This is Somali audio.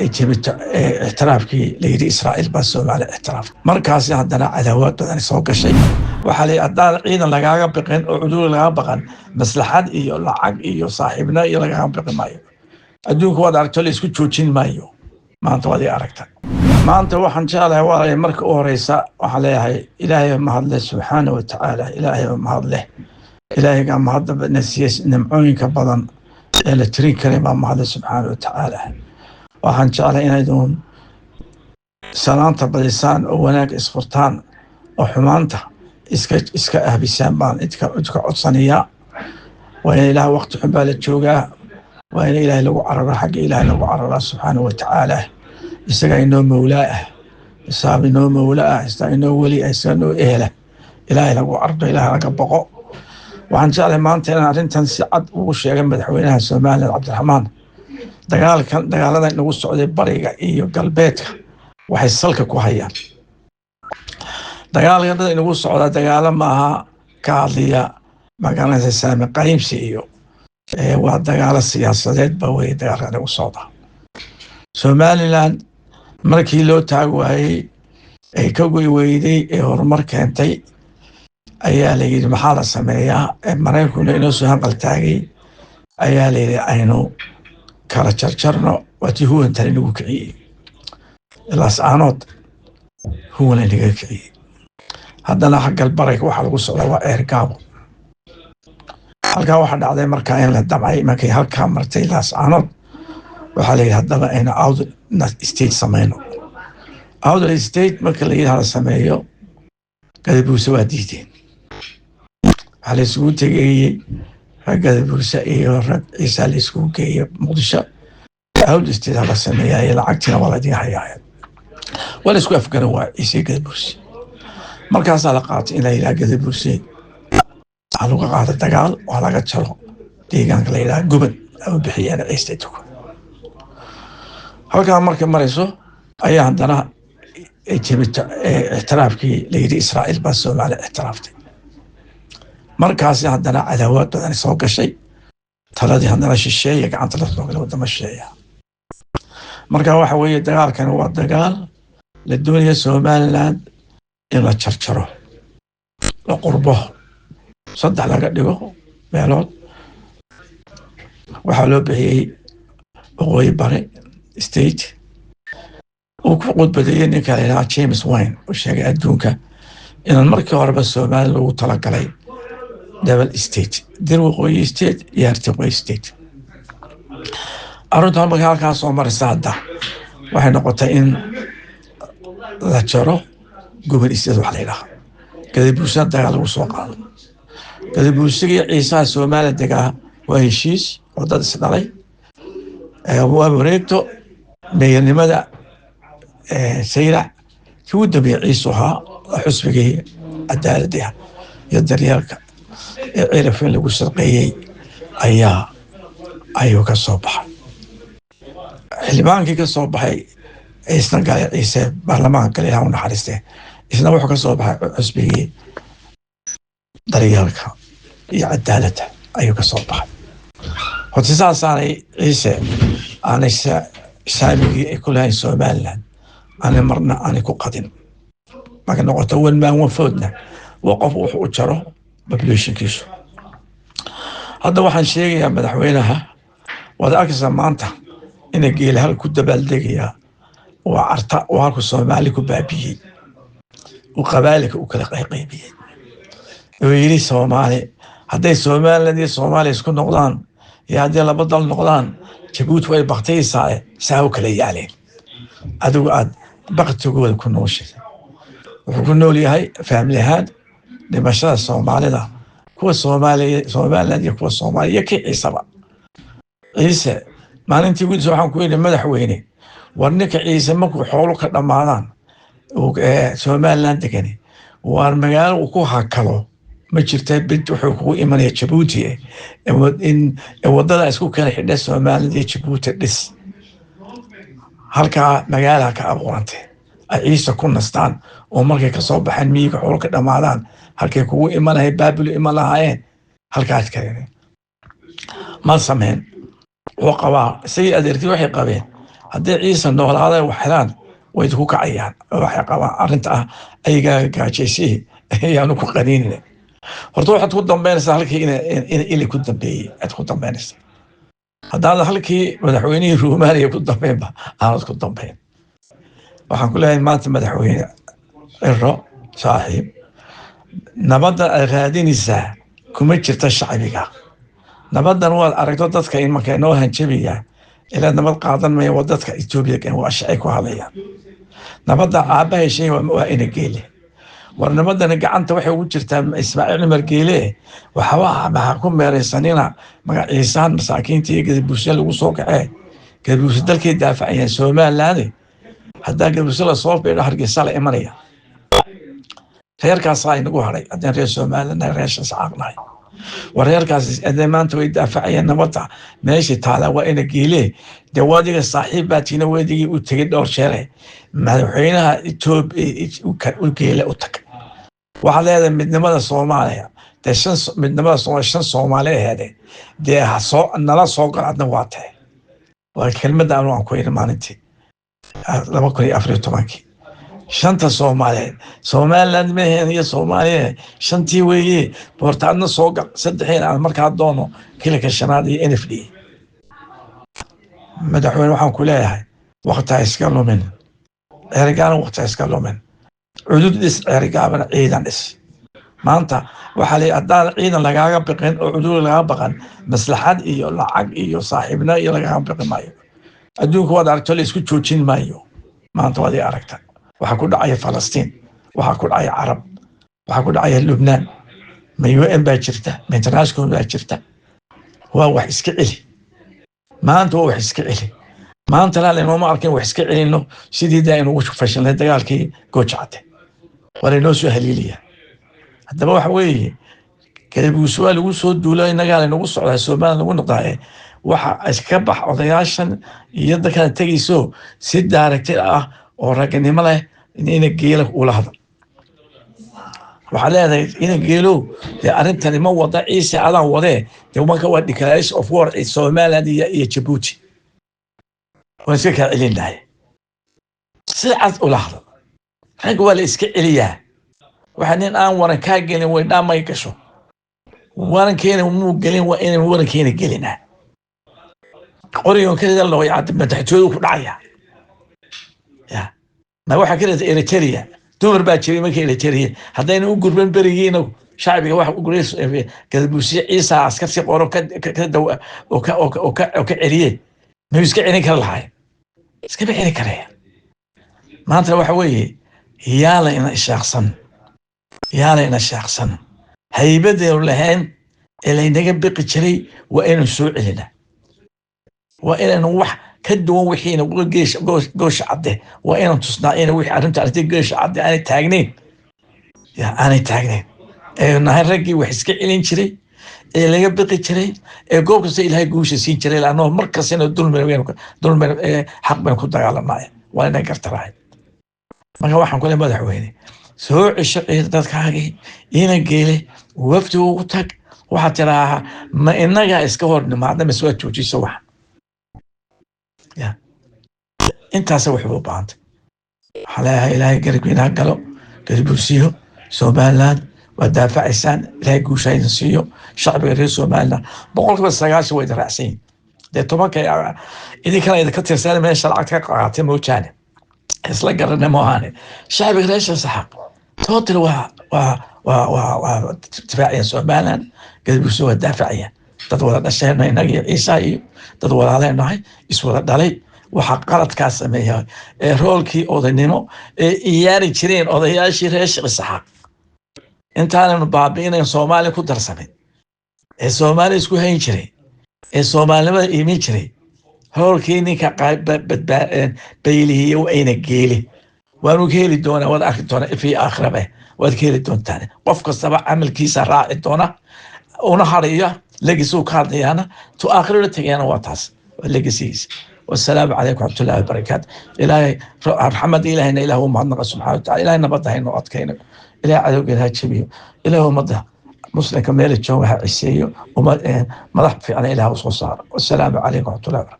جبت اعترافكي ليدي إسرائيل بس على اعتراف مركز عندنا عداوات بدن سوق الشيء وحالي أدار عيدا لقاقا بقين وعدول لقاقا بقين مصلحات إيو لعق إيو صاحبنا إيو لقاقا بقين مايو أدوك واد أركتولي اسكو تشوشين مايو ما أنت وادي أركتا ما أنت وحن شاء واري مرك أوريسا وحاليها إلهي مهد سبحانه وتعالى إلهي مهد له إلهي قام مهد نسيس نمعوني كبضن إلى ترين كلمة مهد سبحانه وتعالى waxaan jeclahay inay doon salaanta badisaan oo wanaag isfurtaan oo xumaanta iska ahbisaan baan idka codsanayaa waa in ilaahay waqti xun baa la joogaa waa in ilaahay lagu cararo xagga ilaahay lagu cararo subxaanahu wa tacaala isaga inoo mawlaa ah isaab inoo mawlaa ah isaga inoo weli ah isaga inoo ehla ilaahay lagu cararo ilaahay laga boqo waxaan jeclahay maanta inaan arrintan si cad ugu sheegay madaxweynaha Soomaaliya Cabdiraxmaan dagaalada inagu socday bariga iyo galbeedka waxay salka ku hayaan dagaalada inagu socda dagaalo maaha ka hadliya magaalada saami qaybsi iyo waa dagaalo siyaasadeed ba way dagaalada inagu socda Somaliland markii loo taag waayay ay ka goy weyday ee horumar keentay ayaa la yiri maxaa la sameeyaa Mareykanku inoo soo hanqal taagay ayaa la yiri aynu kala jarjarno wati huwa inta lagu kiciyay ilaas aanod huwa laga kiciyay haddana xagga barayga waxa lagu socdaa waa eergaabo halka waxa dhacday markaa in la dabcay markay halka martay ilaas aanod waxa la yiraahdaa in out state sameeyno out state marka la yiraahdo sameeyo kadib waa diideen waxa la isugu tagay ragga bulsha iyo rag isa la isku geeyo muqdisho out state la sameeyay lacagtina wala diyahay wala isku afgaran waa isiga bulsha markaas la qaatay in la ilaaga bulsha aanu ka qaado dagaal oo laga jaro deegaanka la ilaaga gubad oo bixiyaan state halka marka marayso ayaa hadana jibta اعترافكي ليدي إسرائيل بس على اعترافتي مركز عندنا عداوات بدن سوق الشيء تلادي عندنا الشيء عن ثلاث نقل قدام الشيء مركز واحد ويا دجال كان هو الدجال للدنيا سوماليلاند إلى تشرشره وقربه صد على قديه مالود وحلو به قوي بري ستيت وقود بديني كان جيمس وين وشيء أدونك إن المركز هرب السومال وطلق عليه دبل ستيت درو قوي ستيت يرتقي ستيت أردت أن أقول لك صومر سادة وحين نقطة إن لا تشرو قبل ستيت وحليلها كذا بوسات دقال وسوقان كذا بوسقي عيسى السومال دقا وهيشيس وضد السدالي هو بريكتو بين مدى سيرع كود بيعيسوها حسبكي عدالتها يدريالك عرفين لو سرقيي ايو كصبح xildhibaankii ka soo baxay isna galay ciise baarlamaanka kale uu naxariistay isna wuxuu ka soo baxay xisbigii daryeelka iyo cadaaladda ayuu ka soo baxay hortiisaasaanay ciise aanay saamigii ay ku lahayn Somaliland أنا مرنا أنا كقدم ما كنا قلت أول ما وفودنا وقف وجرو ببليشن كيسو هذا واحد شيء يا مدحوينها وهذا أكثر مانته إن جيل هالكود بلدقيا وعرتا وهاكو الصومالي كبابي وقبالك وكل قيبي ويلي صومالي هذا الصومالي الذي الصومالي يسكن نقدان يا هذا اللي بدل نقدان جبوت وين بقتي ساو كلي عليه أدو أد بقت تقول كل شيء وكل هاي فاملي هاد لمشروع الصومالي ده هو الصومالي يكون الصومالي يكي عيسى عيسى ما أنت قلت سبحان كوين مدحويني ورنك عيسى مكو حولك الرمضان وسومالي كني والمجال وكو هكلو ما جرت بنت وحقوق إيمانية جيبوتي إن وضل أسكو كان حدث سومالي جيبوتي لس halka magaala ka abuurantay ciise ku nastaan oo markay ka soo baxeen miyiga xulka dhamaadaan halkay kugu imanay baabil imanaayeen halkaas kale ma sameyn oo qaba say adeertii waxay qabeen haddii ciise noolaada waxhelaan way ku kacayaan waxay qabaan arrinta ah ayagaa gaajaysii ayaanu ku qaniinina horta waxaad ku dambeynaysaa halkii in ili ku dambeeyey aad ku dambeynaysaa haddaad halkii madaxweynihii ruumaaniya ku dambeynba aanad ku dambeyn waxaan ku leeyahay maanta madaxweyne ciro saaxiib nabadda aad raadinaysaa kuma jirta shacbiga nabaddan waad aragto dadka in markay noo hanjabiyaa ilaa nabad qaadan maya waa dadka Ethiopia waa shacay ku hadlayaan nabadda aabahay shay waa ina geele war nabaddan gacanta waxay ugu jirtaa Ismaaciil Umar Geele waxa ku meeraysanina magaciisaan masaakiinta iyo gadabuusha lagu soo kacay gadabuusha dalkii daafacayaan Soomaaliland hadda gadabuusha la soo beedho Hargeysa la imanaya reerkaas ay nagu haray haddaan reer Soomaaliland reesha saaqnay wareerkaas aday maanta way daafacayaan nabadda meeshii taala waa ina geele dawaadiga saaxiibatina weedigii u tagay dhowr jeer madaxweynaha Ethiopia u geele u tag waxa leedahay midnimada Soomaaliya midnimada Soomaaliya dee nala soo galadna waa tahay waa kelmadda aan ku iimaanintii 2014 shanta Soomaaliland meehan iyo Soomaaliya shantii weeye boortaadna soo gal saddexeen aan markaa doono kilka shanaad iyo NFD madaxweyne waxaan ku leeyahay waqti iska lumin ergaan waqti iska lumin cudud ergaabana ciidan maanta waxa la adaan ciidan lagaaga baqin oo cudud lagaaga baqan maslaxad iyo lacag iyo saaxiibna iyo lagaaga baqin maayo adduunku wada aragto la isku joojin maayo maanta wadi aragta waxa ku dhacay Falastiin waxa ku dhacay Arab waxa ku dhacay Lebanon ma UN baa jirta ma international baa jirta waa wax iska celi maanta waa wax iska celi maanta la leeyahay arkin wax iska celino sidii daan ugu fashalnay dagaalkii Goojacde wala noo soo haliiliya haddaba waxa weeye kalabuus waa lagu soo duulay nagaal nagu socdaa Soomaaliya lagu noqday waxa iska bax odayaashan iyo dadka tagayso si daaragtay ah oo ragnimo leh in geelo u lahado waxa leedahay in geelo arrintan ma wada ciise adan wade marka waa declaration of war in Soomaaliland iyo Djibouti waa iska ka celinahay si cad u lahado rag wala iska celiyaa waxa nin aan waran ka gelin way dhaamay gasho waran keenay muu gelin waa in waran keenay gelina qoriyoon kale loo yaad madaxtooyadu ku dhacaya ما واحد كده إريتريا دمر باكر ما كده إريتريا هذين أقربين بريجينه شعبي واحد أقريس كده بوسي عيسى عسكر سيق ورا كده وك عريه ما يسكع عينك الحين يسكع عينك عليه ما أنت واحد ويه يالا إن شخصا هيبدأ لهن اللي نجيب بقتشري وإنه سوء لنا وإنه نوح كدوا وحين وجيش جوش عده وإنهم تصنعين وح أنت عرفت جيش عده أنا تاجنين يا أنا تاجنين نهار رجي وحسك إلين شري اللي يبقى شري جوك سيل هاي جوش سين شري لأنه مركز هنا دول من حق من كنت على معي وأنا قرت راعي ما هو واحد كله مدحويني سوء الشقي تذكري هنا جيلي وفتو وتك وحتى راها ما إنك إسكور ما عندنا مسوي توجي سواح انت سوي حبوب بعض حلاها إلهي قريبين هقلو قريبو سيو سومالان ودافع إنسان إلهي قوشين سيو شعب غير سومالان بقولك بس سيقال سويد رأسين دي طبعاً إذا كان إذا كنت رسالة من الشرعات كقاعتين موجاني إسلا قررنا موهاني شعب غير سحق توتل و تفاعيا سومالان قريبو سيو الدافعيا تدور الشهر نجي عيسى تدور عليه نهاي يسوى دالي وحقلت كاسمية رولكي أودينيمو ياري تشرين أودياشي ريش الصحة أنت أنا بابين الصومالي كدر سمين الصومالي اسكو هين تشري الصومالي ما يمين تشري رولكي نيكا قايب بيلي وين جيلي وانو كيلي دونا ولا أخذ دونا في آخر به وكيلي دون تاني قفك السبع عمل كيسة راعي دونا ونهارية لقيسو كارديانا تو آخر لتجينا واتاس لقيسيس والسلام عليكم ورحمة الله وبركاته إلهي محمد إلهنا إله معنا سبحانه وتعالى إلهي نبضه النقط كينك إلهي عدو قلها تشبيه إلهي مضى مسلم كميل الجوهة عسيه وما ضحب في على إله وصوصار والسلام عليكم ورحمة الله وبركاته